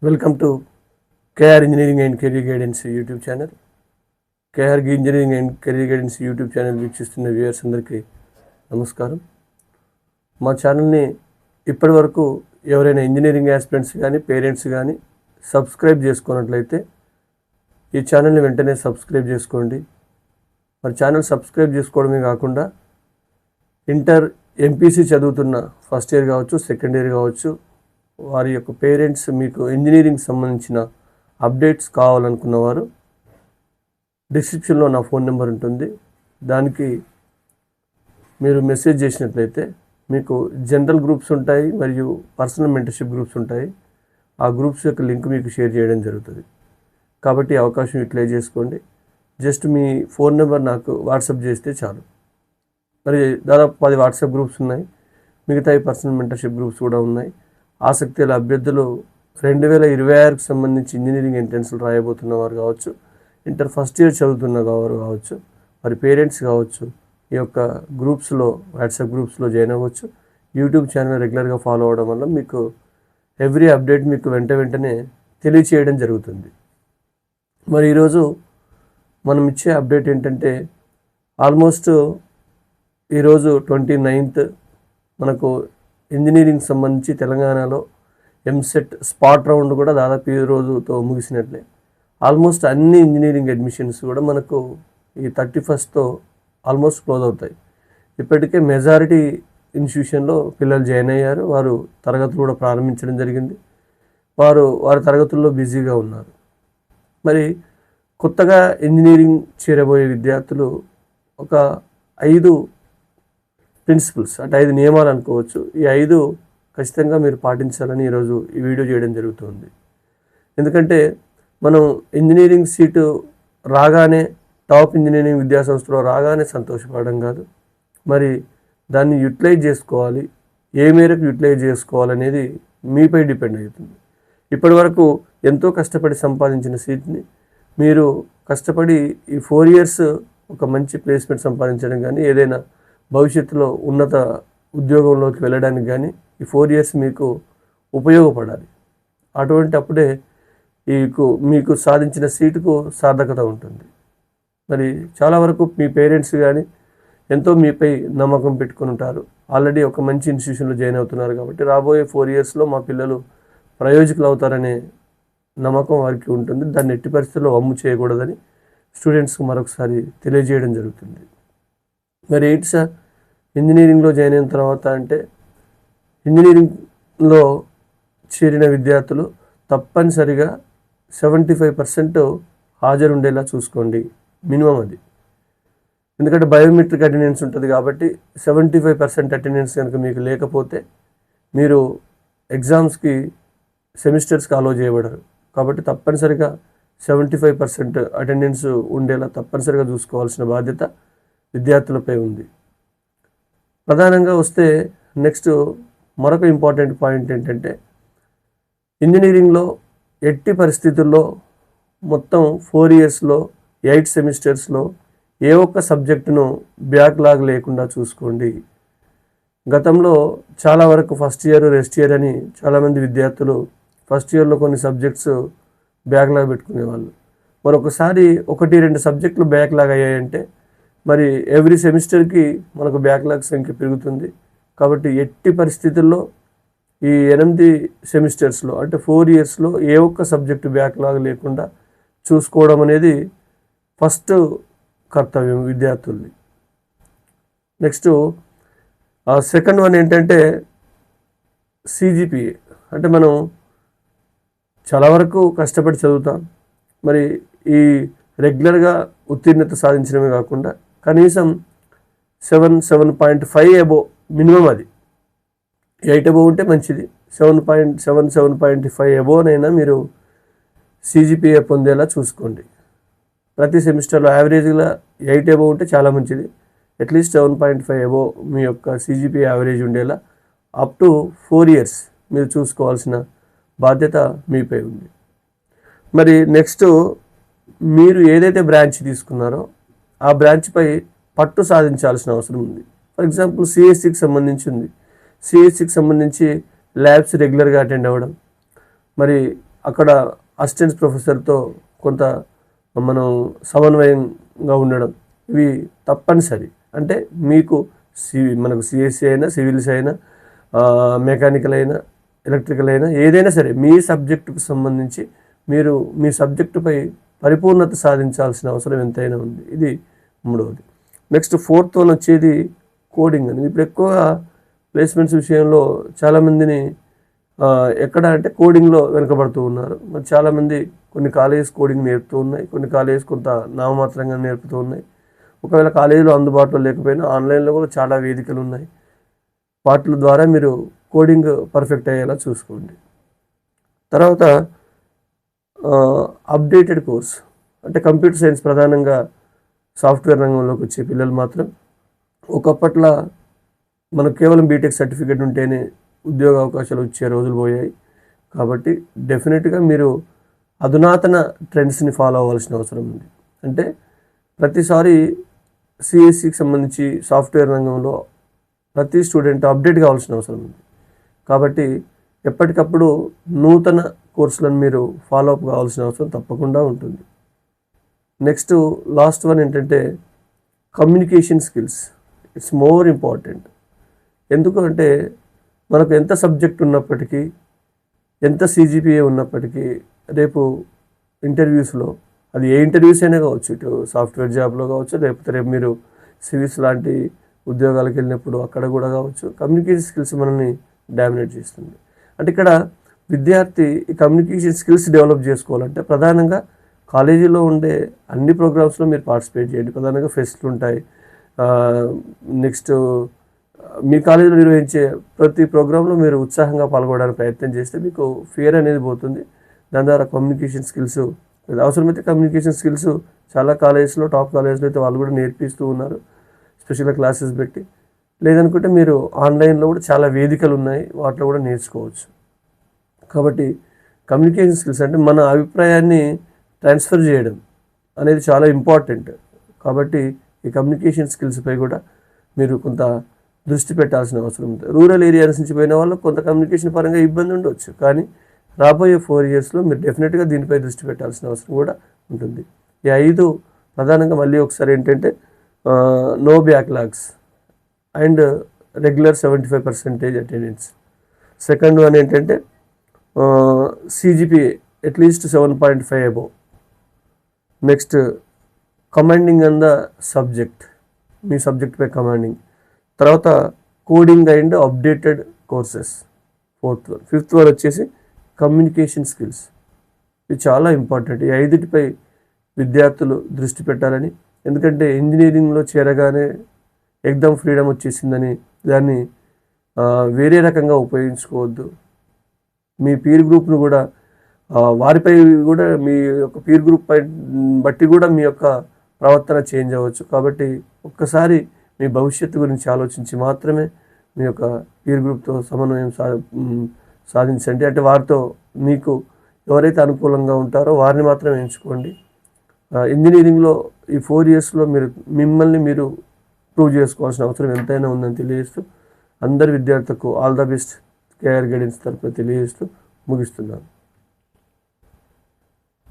Welcome to KR engineering and career guidance YouTube channel. KR engineering and career guidance YouTube channel వీక్షిస్తున్న viewers అందరికీ నమస్కారం. మా ఛానల్ని ఇప్పటి వరకు ఎవరైనా ఇంజనీరింగ్ ఆస్పిరెంట్స్ కానీ పేరెంట్స్ కానీ సబ్స్క్రైబ్ చేసుకున్నట్లయితే ఈ ఛానల్ని వెంటనే సబ్స్క్రైబ్ చేసుకోండి. మరి ఛానల్ సబ్స్క్రైబ్ చేసుకోవడమే కాకుండా ఇంటర్ ఎంపీసీ చదువుతున్న ఫస్ట్ ఇయర్ కావచ్చు, సెకండ్ ఇయర్ కావచ్చు, వారి యొక్క పేరెంట్స్ మీకు ఇంజనీరింగ్ సంబంధించిన అప్డేట్స్ కావాలనుకున్నవారు డిస్క్రిప్షన్లో నా ఫోన్ నెంబర్ ఉంటుంది. దానికి మీరు మెసేజ్ చేసినట్లయితే మీకు జనరల్ గ్రూప్స్ ఉంటాయి మరియు పర్సనల్ మెంటర్షిప్ గ్రూప్స్ ఉంటాయి. ఆ గ్రూప్స్ యొక్క లింక్ మీకు షేర్ చేయడం జరుగుతుంది. కాబట్టి అవకాశం యూటిలైజ్ చేసుకోండి. జస్ట్ మీ ఫోన్ నెంబర్ నాకు వాట్సాప్ చేస్తే చాలు. మరి దాదాపు 10 వాట్సాప్ గ్రూప్స్ ఉన్నాయి. మిగతాయి పర్సనల్ మెంటర్షిప్ గ్రూప్స్ కూడా ఉన్నాయి. ఆసక్తి గల అభ్యర్థులు 2026కి సంబంధించి ఇంజనీరింగ్ ఎంట్రన్స్లు రాయబోతున్న వారు కావచ్చు, ఇంటర్ ఫస్ట్ ఇయర్ చదువుతున్న వారు కావచ్చు, మరి పేరెంట్స్ కావచ్చు, ఈ యొక్క గ్రూప్స్లో వాట్సాప్ గ్రూప్స్లో జాయిన్ అవ్వచ్చు. యూట్యూబ్ ఛానల్ రెగ్యులర్గా ఫాలో అవ్వడం వల్ల మీకు ఎవ్రీ అప్డేట్ మీకు వెంటనే తెలియచేయడం జరుగుతుంది. మరి ఈరోజు మనం ఇచ్చే అప్డేట్ ఏంటంటే, ఆల్మోస్ట్ ఈరోజు 29th మనకు ఇంజనీరింగ్ సంబంధించి తెలంగాణలో ఎంసెట్ స్పాట్ రౌండ్ కూడా దాదాపు ఈ రోజుతో ముగిసినట్లే. ఆల్మోస్ట్ అన్ని ఇంజనీరింగ్ అడ్మిషన్స్ కూడా మనకు ఈ 31st ఆల్మోస్ట్ క్లోజ్ అవుతాయి. ఇప్పటికే మెజారిటీ ఇన్స్టిట్యూషన్లో పిల్లలు జాయిన్ అయ్యారు. వారు తరగతులు కూడా ప్రారంభించడం జరిగింది. వారి తరగతుల్లో బిజీగా ఉన్నారు. మరి కొత్తగా ఇంజనీరింగ్ చేరబోయే విద్యార్థులు ఒక 5 ప్రిన్సిపల్స్ అంటే 5 నియమాలు అనుకోవచ్చు. ఈ 5 ఖచ్చితంగా మీరు పాటించాలని ఈరోజు ఈ వీడియో చేయడం జరుగుతుంది. ఎందుకంటే మనం ఇంజనీరింగ్ సీటు రాగానే, టాప్ ఇంజనీరింగ్ విద్యాసంస్థలో రాగానే సంతోషపడడం కాదు, మరి దాన్ని యూటిలైజ్ చేసుకోవాలి. ఏ మేరకు యూటిలైజ్ చేసుకోవాలనేది మీపై డిపెండ్ అవుతుంది. ఇప్పటి వరకు ఎంతో కష్టపడి సంపాదించిన సీట్ని మీరు కష్టపడి ఈ 4 years ఒక మంచి ప్లేస్మెంట్ సంపాదించడం కానీ, ఏదైనా భవిష్యత్తులో ఉన్నత ఉద్యోగంలోకి వెళ్ళడానికి కానీ ఈ 4 years మీకు ఉపయోగపడాలి. అటువంటి అప్పుడే మీకు సాధించిన సీటుకు సార్థకత ఉంటుంది. మరి చాలా వరకు మీ పేరెంట్స్ కానీ ఎంతో మీపై నమ్మకం పెట్టుకుని ఉంటారు. ఆల్రెడీ ఒక మంచి ఇన్స్టిట్యూషన్లో జాయిన్ అవుతున్నారు కాబట్టి రాబోయే 4 yearsలో మా పిల్లలు ప్రయోజకులు అవుతారనే నమ్మకం వారికి ఉంటుంది. దాన్ని ఎట్టి పరిస్థితుల్లో వమ్ము చేయకూడదని స్టూడెంట్స్కి మరొకసారి తెలియజేయడం జరుగుతుంది. మరి ఏంటి సార్ ఇంజనీరింగ్లో జాయిన్ అయిన తర్వాత అంటే, ఇంజనీరింగ్లో చేరిన విద్యార్థులు తప్పనిసరిగా 75% హాజరు ఉండేలా చూసుకోండి. మినిమం అది. ఎందుకంటే బయోమెట్రిక్ అటెండెన్స్ ఉంటుంది కాబట్టి 75% అటెండెన్స్ కనుక మీకు లేకపోతే మీరు ఎగ్జామ్స్కి సెమిస్టర్స్కి అలో చేయబడరు. కాబట్టి తప్పనిసరిగా 75% అటెండెన్స్ ఉండేలా తప్పనిసరిగా చూసుకోవాల్సిన బాధ్యత విద్యార్థులపై ఉంది. ప్రధానంగా వస్తే నెక్స్ట్ మరొక ఇంపార్టెంట్ పాయింట్ ఏంటంటే, ఇంజనీరింగ్లో ఎట్టి పరిస్థితుల్లో మొత్తం 4 yearsలో 8 సెమిస్టర్స్లో ఏ ఒక్క సబ్జెక్టును బ్యాక్లాగ్ లేకుండా చూసుకోండి. గతంలో చాలా వరకు ఫస్ట్ ఇయర్ రెస్ట్ ఇయర్ అని చాలామంది విద్యార్థులు ఫస్ట్ ఇయర్లో కొన్ని సబ్జెక్ట్స్ బ్యాక్లాగ్ పెట్టుకునేవాళ్ళు. మరొకసారి 1-2 సబ్జెక్టులు బ్యాక్లాగ్ అయ్యాయంటే మరి ఎవ్రీ సెమిస్టర్కి మనకు బ్యాక్లాగ్ సంఖ్య పెరుగుతుంది. కాబట్టి ఎట్టి పరిస్థితుల్లో ఈ 8 సెమిస్టర్స్లో అంటే 4 yearsలో ఏ ఒక్క సబ్జెక్టు బ్యాక్లాగ్ లేకుండా చూసుకోవడం అనేది ఫస్ట్ కర్తవ్యం విద్యార్థుల్ని. నెక్స్ట్ సెకండ్ వన్ ఏంటంటే CGPA. అంటే మనం చాలా వరకు కష్టపడి చదువుతాం. మరి ఈ రెగ్యులర్గా ఉత్తీర్ణత సాధించడమే కాకుండా కనీసం 7.5 అబోవ్ మినిమం, అది 8 అబోవ్ ఉంటే మంచిది. 7.5 అబోవ్నైనా మీరు CGPA పొందేలా చూసుకోండి. ప్రతి సెమిస్టర్లో యావరేజ్గా 8 అబోవ్ ఉంటే చాలా మంచిది. అట్లీస్ట్ 7.5 అబోవ్ మీ యొక్క CGPA యావరేజ్ ఉండేలా అప్ టు 4 years మీరు చూసుకోవాల్సిన బాధ్యత మీపై ఉంది. మరి నెక్స్ట్ మీరు ఏదైతే బ్రాంచ్ తీసుకున్నారో ఆ బ్రాంచ్పై పట్టు సాధించాల్సిన అవసరం ఉంది. ఫర్ ఎగ్జాంపుల్ CSCకి సంబంధించి ఉంది. CSCకి సంబంధించి ల్యాబ్స్ రెగ్యులర్గా అటెండ్ అవ్వడం, మరి అక్కడ అసిస్టెంట్ ప్రొఫెసర్తో కొంత మనం సమన్వయంగా ఉండడం ఇవి తప్పనిసరి. అంటే మీకు మనకు సిఎస్సి అయినా, సివిల్స్ అయినా, మెకానికల్ అయినా, ఎలక్ట్రికల్ అయినా, ఏదైనా సరే మీ సబ్జెక్టుకు సంబంధించి మీరు మీ సబ్జెక్టుపై పరిపూర్ణత సాధించాల్సిన అవసరం ఎంతైనా ఉంది. ఇది మూడవది. నెక్స్ట్ ఫోర్త్ వన్ వచ్చేది కోడింగ్ అని. ఇప్పుడు ఎక్కువగా ప్లేస్మెంట్స్ విషయంలో చాలామందిని ఎక్కడ అంటే కోడింగ్లో వెనుకబడుతూ ఉన్నారు. మరి చాలామంది కొన్ని కాలేజెస్ కోడింగ్ నేర్పుతూ ఉన్నాయి, కొన్ని కాలేజెస్ కొంత నామమాత్రంగా నేర్పుతూ ఉన్నాయి. ఒకవేళ కాలేజీలో అందుబాటులో లేకపోయినా ఆన్లైన్లో కూడా చాలా వేదికలు ఉన్నాయి. వాటి ద్వారా మీరు కోడింగ్ పర్ఫెక్ట్ అయ్యేలా చూసుకోండి. తర్వాత అప్డేటెడ్ కోర్స్ అంటే కంప్యూటర్ సైన్స్ ప్రధానంగా సాఫ్ట్వేర్ రంగంలోకి వచ్చే పిల్లలు మాత్రం ఒకప్పట్లో మనకు కేవలం బీటెక్ సర్టిఫికేట్ ఉంటేనే ఉద్యోగ అవకాశాలు వచ్చే రోజులు పోయాయి. కాబట్టి డెఫినెట్గా మీరు అధునాతన ట్రెండ్స్ని ఫాలో అవ్వాల్సిన అవసరం ఉంది. అంటే ప్రతిసారి సిఎస్సికి సంబంధించి సాఫ్ట్వేర్ రంగంలో ప్రతి స్టూడెంట్ అప్డేట్ కావాల్సిన అవసరం ఉంది. కాబట్టి ఎప్పటికప్పుడు నూతన కోర్సులను మీరు ఫాలో అప్ కావాల్సిన అవసరం తప్పకుండా ఉంటుంది. నెక్స్ట్ లాస్ట్ వన్ ఏంటంటే communication skills. It's more important. ఎందుకంటే మనకు ఎంత సబ్జెక్ట్ ఉన్నప్పటికీ, ఎంత సిజిపిఏ ఉన్నప్పటికీ, రేపు ఇంటర్వ్యూస్లో అది ఏ ఇంటర్వ్యూస్ అయినా కావచ్చు, ఇటు సాఫ్ట్వేర్ జాబ్లో కావచ్చు, లేకపోతే రేపు మీరు సివిల్స్ లాంటి ఉద్యోగాలకు వెళ్ళినప్పుడు అక్కడ కూడా కావచ్చు, కమ్యూనికేషన్ స్కిల్స్ మనల్ని డామినేట్ చేస్తుంది. అంటే ఇక్కడ విద్యార్థి ఈ కమ్యూనికేషన్ స్కిల్స్ డెవలప్ చేసుకోవాలంటే ప్రధానంగా కాలేజీలో ఉండే అన్ని ప్రోగ్రామ్స్లో మీరు పార్టిసిపేట్ చేయండి. ప్రధానంగా ఫెస్ట్లు ఉంటాయి. నెక్స్ట్ మీ కాలేజీలో నిర్వహించే ప్రతి ప్రోగ్రాంలో మీరు ఉత్సాహంగా పాల్గొనడానికి ప్రయత్నం చేస్తే మీకు ఫియర్ అనేది పోతుంది. దాని ద్వారా కమ్యూనికేషన్ స్కిల్స్, అవసరమైతే కమ్యూనికేషన్ స్కిల్స్ చాలా కాలేజెస్లో, టాప్ కాలేజెస్లో అయితే వాళ్ళు కూడా నేర్పిస్తూ ఉన్నారు, స్పెషల్గా క్లాసెస్ పెట్టి. లేదనుకుంటే మీరు ఆన్లైన్లో కూడా చాలా వేదికలు ఉన్నాయి, వాటిలో కూడా నేర్చుకోవచ్చు. కాబట్టి కమ్యూనికేషన్ స్కిల్స్ అంటే మన అభిప్రాయాన్ని ట్రాన్స్ఫర్ చేయడం అనేది చాలా ఇంపార్టెంట్. కాబట్టి ఈ కమ్యూనికేషన్ స్కిల్స్పై కూడా మీరు కొంత దృష్టి పెట్టాల్సిన అవసరం ఉంది. రూరల్ ఏరియాస్ నుంచి పోయిన వాళ్ళు కొంత కమ్యూనికేషన్ పరంగా ఇబ్బంది ఉండవచ్చు, కానీ రాబోయే 4 ఇయర్స్లో మీరు డెఫినెట్గా దీనిపై దృష్టి పెట్టాల్సిన అవసరం కూడా ఉంటుంది. ఈ 5 ప్రధానంగా మళ్ళీ ఒకసారి ఏంటంటే no backlogs and regular 75% attendance. Second one ఏంటంటే CGPA at least 7.5 above. Next commanding on the subject, మీ సబ్జెక్ట్పై కమాండింగ్. తర్వాత coding and updated courses 4th one. 5th one వచ్చేసి కమ్యూనికేషన్ స్కిల్స్. ఇది చాలా ఇంపార్టెంట్. ఈ 5పై విద్యార్థులు దృష్టి పెట్టాలని. ఎందుకంటే ఇంజనీరింగ్లో చేరగానే ఎగ్జామ్ ఫ్రీడమ్ వచ్చేసిందని దాన్ని వేరే రకంగా ఉపయోగించుకోవద్దు. మీ పీర్ గ్రూప్ను కూడా వారిపై కూడా మీ యొక్క పీర్ గ్రూప్ పై బట్టి కూడా మీ యొక్క ప్రవర్తన చేంజ్ అవ్వచ్చు. కాబట్టి ఒక్కసారి మీ భవిష్యత్తు గురించి ఆలోచించి మాత్రమే మీ యొక్క పీర్ గ్రూప్తో సమన్వయం సాధించండి. అంటే వారితో మీకు ఎవరైతే అనుకూలంగా ఉంటారో వారిని మాత్రమే ఎంచుకోండి. ఇంజనీరింగ్లో ఈ 4 ఇయర్స్లో మిమ్మల్ని మీరు ప్రూవ్ చేసుకోవాల్సిన అవసరం ఎంతైనా ఉందని తెలియజేస్తూ అందరి విద్యార్థులకు all the best KR guidance తరఫున తెలియజేస్తూ ముగిస్తున్నాను.